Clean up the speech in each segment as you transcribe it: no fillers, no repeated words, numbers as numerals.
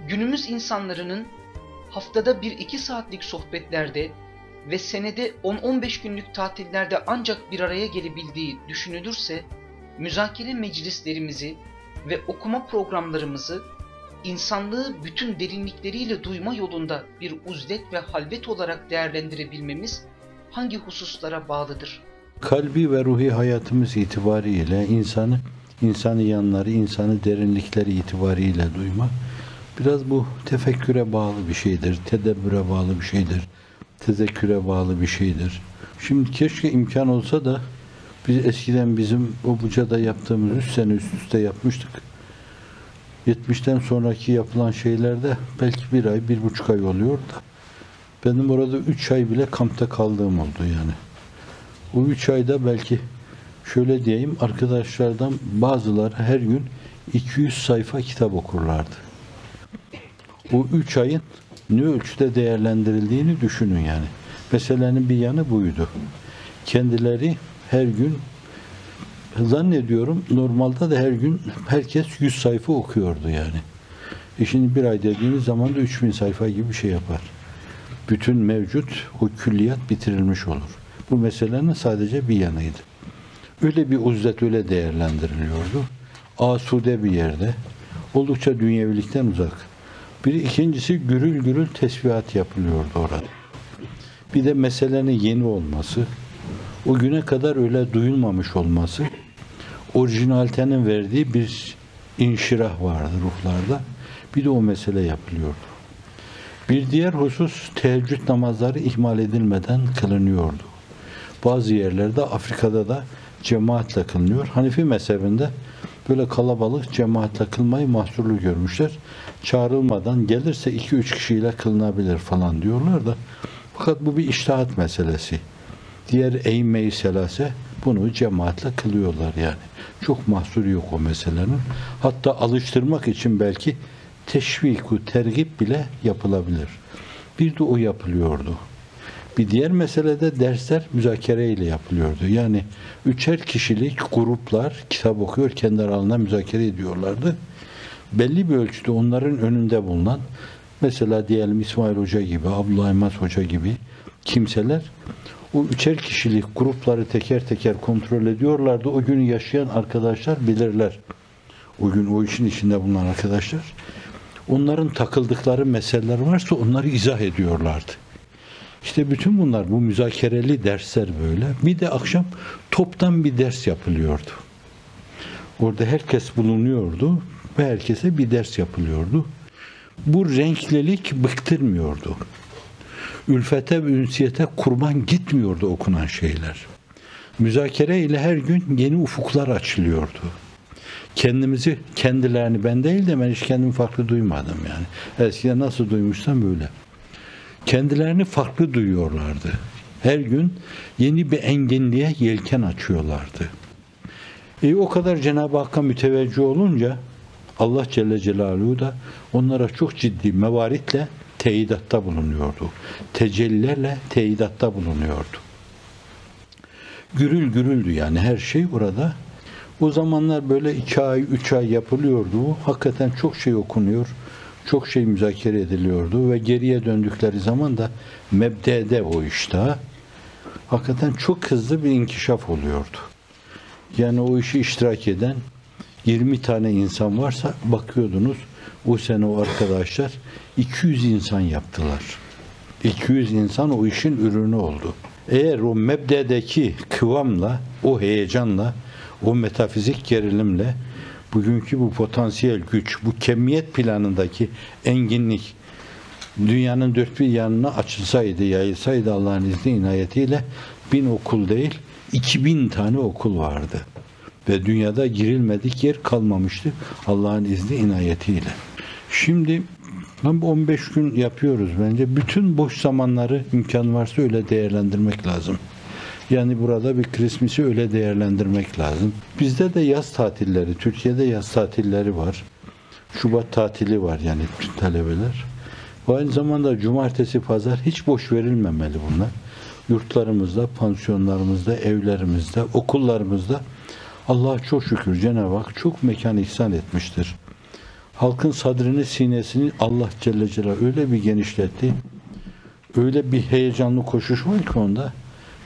Günümüz insanların haftada 1-2 saatlik sohbetlerde ve senede 10-15 günlük tatillerde ancak bir araya gelebildiği düşünülürse, müzakere meclislerimizi ve okuma programlarımızı insanlığı bütün derinlikleriyle duyma yolunda bir uzlet ve halvet olarak değerlendirebilmemiz hangi hususlara bağlıdır? Kalbi ve ruhi hayatımız itibariyle insanı yanları, insanı derinlikleri itibariyle duyma biraz bu tefekküre bağlı bir şeydir, tedebbüre bağlı bir şeydir, tezekküre bağlı bir şeydir. Şimdi keşke imkan olsa da biz eskiden bizim o Buca'da yaptığımız 3 sene üst üste yapmıştık. 70'ten sonraki yapılan şeylerde belki 1 ay, 1,5 ay oluyor da benim orada 3 ay bile kampta kaldığım oldu yani. O 3 ayda belki şöyle diyeyim, arkadaşlardan bazıları her gün 200 sayfa kitap okurlardı. Bu 3 ayın ne ölçüde değerlendirildiğini düşünün yani. Meselenin bir yanı buydu. Kendileri her gün, zannediyorum normalde de her gün herkes 100 sayfa okuyordu yani. Şimdi 1 ay dediğiniz zaman da 3000 sayfa gibi bir şey yapar. Bütün mevcut o külliyat bitirilmiş olur. Bu meselenin sadece bir yanıydı. Öyle bir uzlet öyle değerlendiriliyordu. Asude bir yerde. Oldukça dünyevilikten uzak. İkincisi gürül gürül tesbihat yapılıyordu orada. Bir de meselenin yeni olması, o güne kadar öyle duyulmamış olması, orijinalitenin verdiği bir inşirah vardı ruhlarda. Bir de o mesele yapılıyordu. Bir diğer husus, teheccüd namazları ihmal edilmeden kılınıyordu. Bazı yerlerde, Afrika'da da cemaatle kılınıyor. Hanefi mezhebinde böyle kalabalık cemaatle kılmayı mahsurlu görmüşler. Çağrılmadan gelirse 2-3 kişiyle kılınabilir falan diyorlar da. Fakat bu bir içtihat meselesi. Diğer eğme-i selase bunu cemaatle kılıyorlar yani. Çok mahsur yok o meselenin. Hatta alıştırmak için belki teşvik-u tergib bile yapılabilir. Bir de o yapılıyordu. Bir diğer meselede dersler müzakere ile yapılıyordu. Yani 3'er kişilik gruplar kitap okuyor, kendi aralarında müzakere ediyorlardı. Belli bir ölçüde onların önünde bulunan, mesela diyelim İsmail Hoca gibi, Abdullah Yılmaz Hoca gibi kimseler o 3'er kişilik grupları teker teker kontrol ediyorlardı. O günü yaşayan arkadaşlar bilirler. O gün o işin içinde bulunan arkadaşlar. Onların takıldıkları meseleler varsa onları izah ediyorlardı. İşte bütün bunlar, bu müzakereli dersler böyle. Bir de akşam toptan bir ders yapılıyordu. Orada herkes bulunuyordu ve herkese bir ders yapılıyordu. Bu renklilik bıktırmıyordu. Ülfete ve ünsiyete kurban gitmiyordu okunan şeyler. Müzakere ile her gün yeni ufuklar açılıyordu. Kendilerini ben değil de ben hiç kendimi farklı duymadım yani. Eskiden nasıl duymuşsam böyle. Kendilerini farklı duyuyorlardı. Her gün yeni bir enginliğe yelken açıyorlardı. O kadar Cenab-ı Hakk'a müteveccih olunca Allah Celle Celaluhu da onlara çok ciddi mevaritle teyidatta bulunuyordu. Tecellilerle teyidatta bulunuyordu. Gürül gürüldü yani her şey orada. O zamanlar böyle 2 ay, 3 ay yapılıyordu. Hakikaten çok şey okunuyor, çok şey müzakere ediliyordu ve geriye döndükleri zaman da mebdede o işte hakikaten çok hızlı bir inkişaf oluyordu. Yani o işi iştirak eden 20 tane insan varsa bakıyordunuz o sene o arkadaşlar 200 insan yaptılar. 200 insan o işin ürünü oldu. Eğer o mebdedeki kıvamla, o heyecanla, o metafizik gerilimle bugünkü bu potansiyel güç, bu kemiyet planındaki enginlik dünyanın dört bir yanına açılsaydı, yayılsaydı Allah'ın izni inayetiyle 1000 okul değil 2000 tane okul vardı. Ve dünyada girilmedik yer kalmamıştı Allah'ın izni inayetiyle. Şimdi 15 gün yapıyoruz bence. Bütün boş zamanları imkan varsa öyle değerlendirmek lazım. Yani burada bir Christmas'ı öyle değerlendirmek lazım. Bizde de yaz tatilleri, Türkiye'de yaz tatilleri var. Şubat tatili var yani bütün talebeler. Ve aynı zamanda cumartesi, pazar hiç boş verilmemeli bunlar. Yurtlarımızda, pansiyonlarımızda, evlerimizde, okullarımızda Allah'a çok şükür Cenab-ı Hak çok mekan ihsan etmiştir. Halkın sadrını, sinesini Allah Celle Celaluhu öyle bir genişletti. Öyle bir heyecanlı koşuş var ki onda.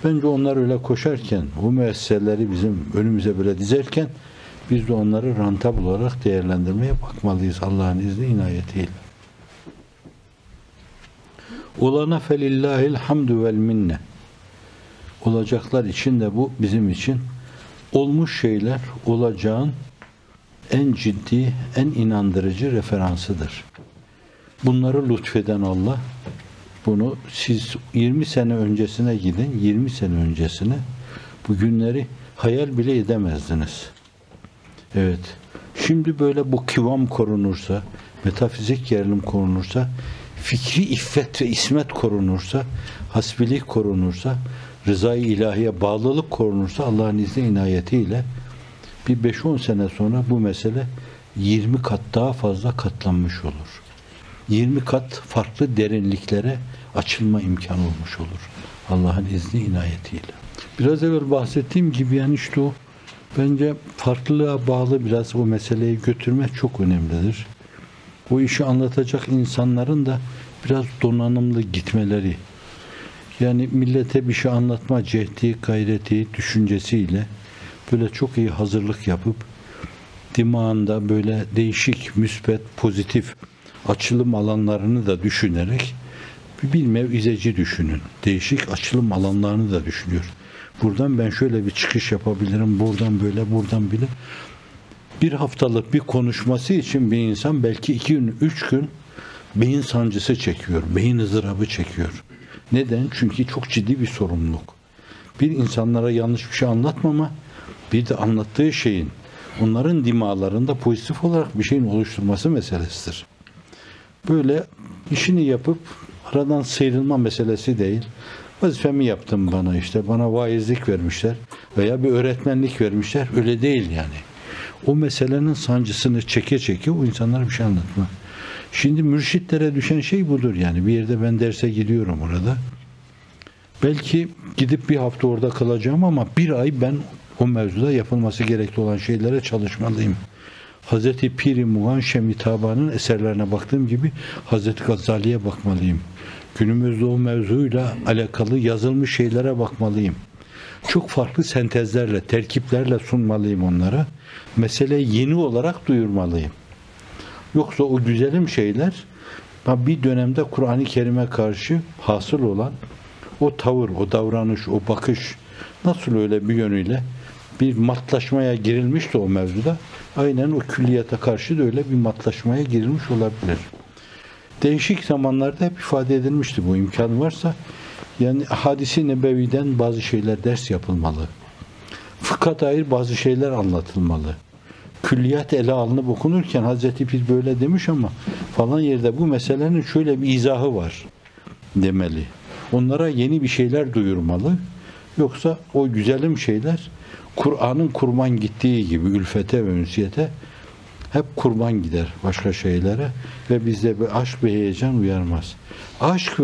Bence onlar öyle koşarken, bu müesseseleri bizim önümüze böyle dizerken biz de onları rantabl olarak değerlendirmeye bakmalıyız Allah'ın izni inayetiyle. Olana felillahil hamdü vel minne. Olacaklar için de bu bizim için olmuş şeyler olacağın en ciddi, en inandırıcı referansıdır. Bunları lütfeden Allah, bunu siz 20 sene öncesine gidin, 20 sene öncesine bu günleri hayal bile edemezdiniz. Evet, şimdi böyle bu kıvam korunursa, metafizik gerilim korunursa, fikri iffet ve ismet korunursa, hasbilik korunursa, rızayı ilahiye bağlılık korunursa Allah'ın izni inayetiyle bir 5-10 sene sonra bu mesele 20 kat daha fazla katlanmış olur. 20 kat farklı derinliklere açılma imkanı olmuş olur. Allah'ın izni inayetiyle. Biraz evvel bahsettiğim gibi yani işte o bence farklılığa bağlı biraz o meseleyi götürmek çok önemlidir. O işi anlatacak insanların da biraz donanımlı gitmeleri, yani millete bir şey anlatma cehdi, gayreti, düşüncesiyle böyle çok iyi hazırlık yapıp dimağında böyle değişik, müspet, pozitif açılım alanlarını da düşünerek bir mevizeci düşünün. Değişik açılım alanlarını da düşünüyor. Buradan ben şöyle bir çıkış yapabilirim, buradan böyle, buradan bile. Bir haftalık bir konuşması için bir insan belki 2 gün, 3 gün beyin sancısı çekiyor, beyin ızdırabı çekiyor. Neden? Çünkü çok ciddi bir sorumluluk. Bir insanlara yanlış bir şey anlatmama, bir de anlattığı şeyin onların dimağlarında pozitif olarak bir şeyin oluşturması meselesidir. Böyle işini yapıp aradan sıyrılma meselesi değil. Vazifemi yaptım bana işte, bana vaizlik vermişler veya bir öğretmenlik vermişler. Öyle değil yani. O meselenin sancısını çeke çeke o insanlara bir şey anlatma. Şimdi mürşitlere düşen şey budur yani. Bir yerde ben derse gidiyorum orada. Belki gidip bir hafta orada kalacağım ama bir ay ben o mevzuda yapılması gerekli olan şeylere çalışmalıyım. Hazreti Pir-i Muğan Şemitaba'nın eserlerine baktığım gibi Hazreti Gazali'ye bakmalıyım. Günümüzde o mevzuyla alakalı yazılmış şeylere bakmalıyım. Çok farklı sentezlerle, terkiplerle sunmalıyım onlara. Meseleyi yeni olarak duyurmalıyım. Yoksa o güzelim şeyler bir dönemde Kur'an-ı Kerim'e karşı hasıl olan o tavır, o davranış, o bakış nasıl öyle bir yönüyle bir matlaşmaya girilmişti o mevzuda. Aynen o külliyata karşı da öyle bir matlaşmaya girilmiş olabilir. Değişik zamanlarda hep ifade edilmişti bu imkan varsa. Yani hadis-i nebeviden bazı şeyler ders yapılmalı. Fıkha dair bazı şeyler anlatılmalı. Külliyat ele alınıp okunurken Hazreti Pir böyle demiş ama falan yerde bu meselenin şöyle bir izahı var demeli. Onlara yeni bir şeyler duyurmalı. Yoksa o güzelim şeyler Kur'an'ın kurban gittiği gibi ülfete ve ünsiyete hep kurban gider başka şeylere ve bizde bir aşk ve heyecan uyarmaz. Aşk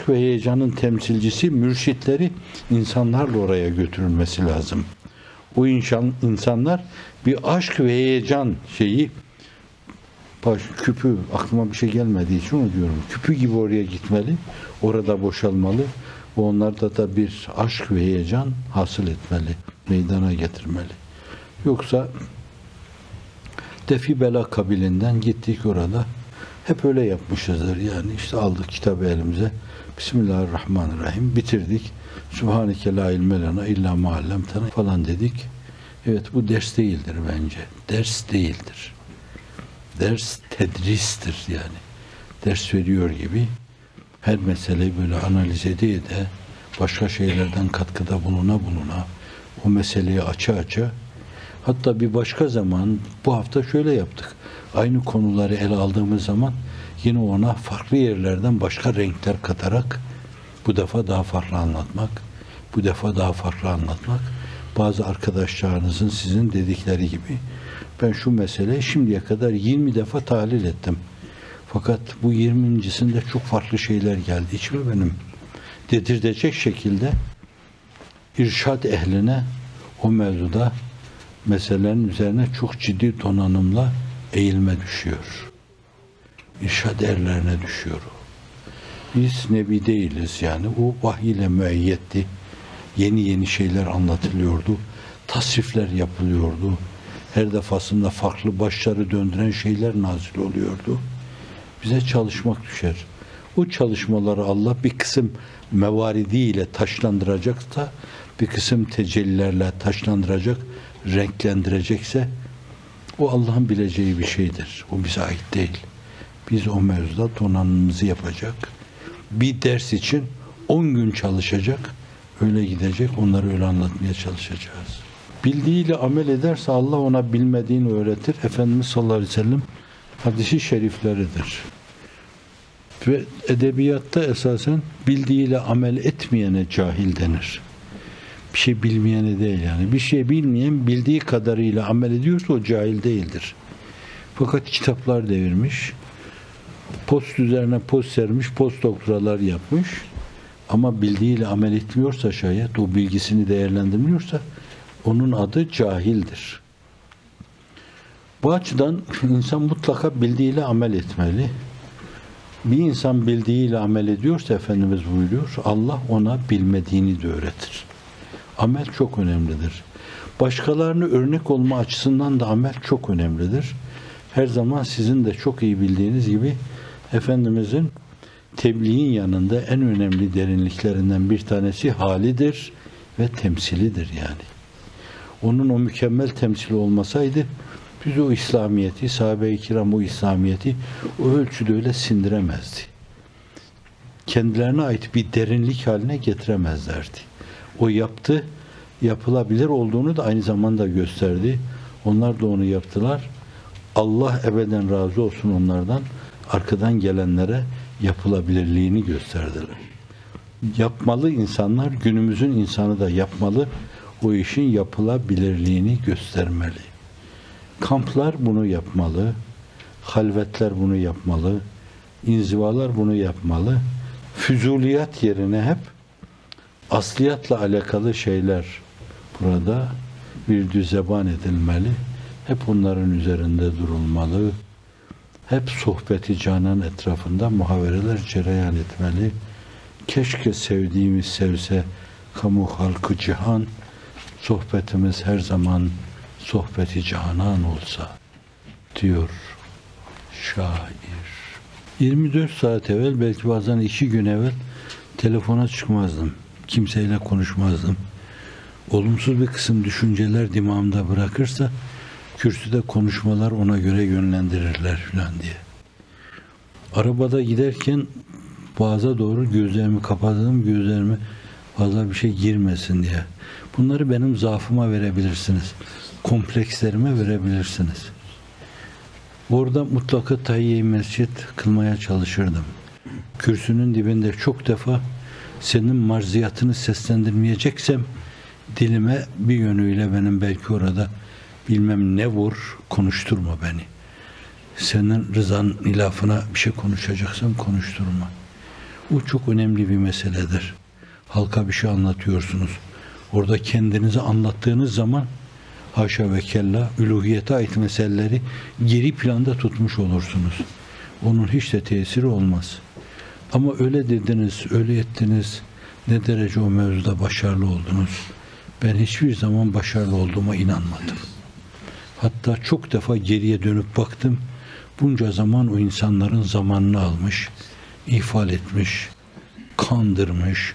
ve heyecanın temsilcisi mürşitleri insanlarla oraya götürülmesi lazım. O insanlar bir aşk ve heyecan şeyi küpü aklıma bir şey gelmediği için onu diyorum. Küpü gibi oraya gitmeli, orada boşalmalı. Onlarda da bir aşk ve heyecan hasıl etmeli, meydana getirmeli. Yoksa Defi Bela kabilinden gittik orada. Hep öyle yapmışızdır. Yani işte aldık kitabı elimize. Bismillahirrahmanirrahim. Bitirdik. Subhaneke la ilme lena illa ma allamtena falan dedik. Evet bu ders değildir bence. Ders değildir. Ders tedristir yani. Ders veriyor gibi her meseleyi böyle analiz ede başka şeylerden katkıda buluna o meseleyi aça hatta bir başka zaman bu hafta şöyle yaptık. Aynı konuları ele aldığımız zaman yine ona farklı yerlerden başka renkler katarak bu defa daha farklı anlatmak bazı arkadaşlarınızın sizin dedikleri gibi ben şu meseleyi şimdiye kadar 20 defa tahlil ettim. Fakat bu 20.sinde çok farklı şeyler geldi. İçime benim dedirtecek şekilde irşad ehline o mevzuda meselenin üzerine çok ciddi donanımla eğilme düşüyor. İrşad erlerine düşüyor. Biz nebi değiliz yani. O vahiy ile müeyyetti. Yeni yeni şeyler anlatılıyordu. Tasrifler yapılıyordu. Her defasında farklı başları döndüren şeyler nazil oluyordu. Bize çalışmak düşer. O çalışmaları Allah bir kısım mevaridiyle taşlandıracaksa, bir kısım tecellilerle taşlandıracak, renklendirecekse o Allah'ın bileceği bir şeydir. O bize ait değil. Biz o mevzuda donanımımızı yapacak. Bir ders için 10 gün çalışacak. Öyle gidecek. Onları öyle anlatmaya çalışacağız. Bildiğiyle amel ederse Allah ona bilmediğini öğretir. Efendimiz sallallahu aleyhi ve sellem hadisi şerifleridir. Ve edebiyatta esasen bildiğiyle amel etmeyene cahil denir. Bir şey bilmeyene değil yani. Bir şey bilmeyen bildiği kadarıyla amel ediyorsa o cahil değildir. Fakat kitaplar devirmiş. Post üzerine post sermiş, post doktoralar yapmış. Ama bildiğiyle amel etmiyorsa şayet, o bilgisini değerlendirmiyorsa onun adı cahildir. Bu açıdan insan mutlaka bildiğiyle amel etmeli. Bir insan bildiğiyle amel ediyorsa Efendimiz buyuruyor, Allah ona bilmediğini de öğretir. Amel çok önemlidir. Başkalarına örnek olma açısından da amel çok önemlidir. Her zaman sizin de çok iyi bildiğiniz gibi Efendimizin tebliğin yanında en önemli derinliklerinden bir tanesi halidir ve temsilidir yani. Onun o mükemmel temsili olmasaydı biz o İslamiyet'i, sahabe-i kiram o İslamiyet'i o ölçüde öyle sindiremezdi. Kendilerine ait bir derinlik haline getiremezlerdi. O yaptı, yapılabilir olduğunu da aynı zamanda gösterdi. Onlar da onu yaptılar. Allah ebeden razı olsun onlardan. Arkadan gelenlere yapılabilirliğini gösterdiler. Yapmalı insanlar, günümüzün insanı da yapmalı. O işin yapılabilirliğini göstermeli. Kamplar bunu yapmalı. Halvetler bunu yapmalı. İnzivalar bunu yapmalı. Füzuliyat yerine hep asliyatla alakalı şeyler burada bir zeban edilmeli. Hep onların üzerinde durulmalı. Hep sohbeti canan etrafında muhavereler cereyan etmeli. Keşke sevdiğimiz sevse kamu halkı cihan, sohbetimiz her zaman sohbeti canan olsa diyor şair. 24 saat evvel, belki bazen 2 gün evvel telefona çıkmazdım. Kimseyle konuşmazdım. Olumsuz bir kısım düşünceler dimağımda bırakırsa kürsüde konuşmalar ona göre yönlendirirler falan diye. Arabada giderken boğaza doğru gözlerimi kapattım, gözlerime fazla bir şey girmesin diye. Bunları benim zaafıma verebilirsiniz. Komplekslerime verebilirsiniz. Orada mutlaka tahiyye-i mescid kılmaya çalışırdım. Kürsünün dibinde çok defa senin marziyatını seslendirmeyeceksem dilime bir yönüyle benim belki orada bilmem ne vur, konuşturma beni. Senin rızan ilafına bir şey konuşacaksam konuşturma. Bu çok önemli bir meseledir. Halka bir şey anlatıyorsunuz. Orada kendinizi anlattığınız zaman haşa ve kella üluhiyete ait meseleleri geri planda tutmuş olursunuz. Onun hiç de tesiri olmaz. Ama öyle dediniz, öyle ettiniz, ne derece o mevzuda başarılı oldunuz. Ben hiçbir zaman başarılı olduğuma inanmadım. Hatta çok defa geriye dönüp baktım. Bunca zaman o insanların zamanını almış, ihfal etmiş, kandırmış,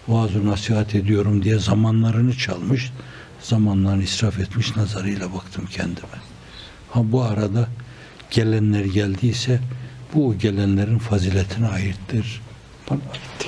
vaaz-ı nasihat ediyorum diye zamanlarını çalmış, zamanlarını israf etmiş nazarıyla baktım kendime. Ha bu arada gelenler geldiyse bu gelenlerin faziletine aittir. Bana aitti.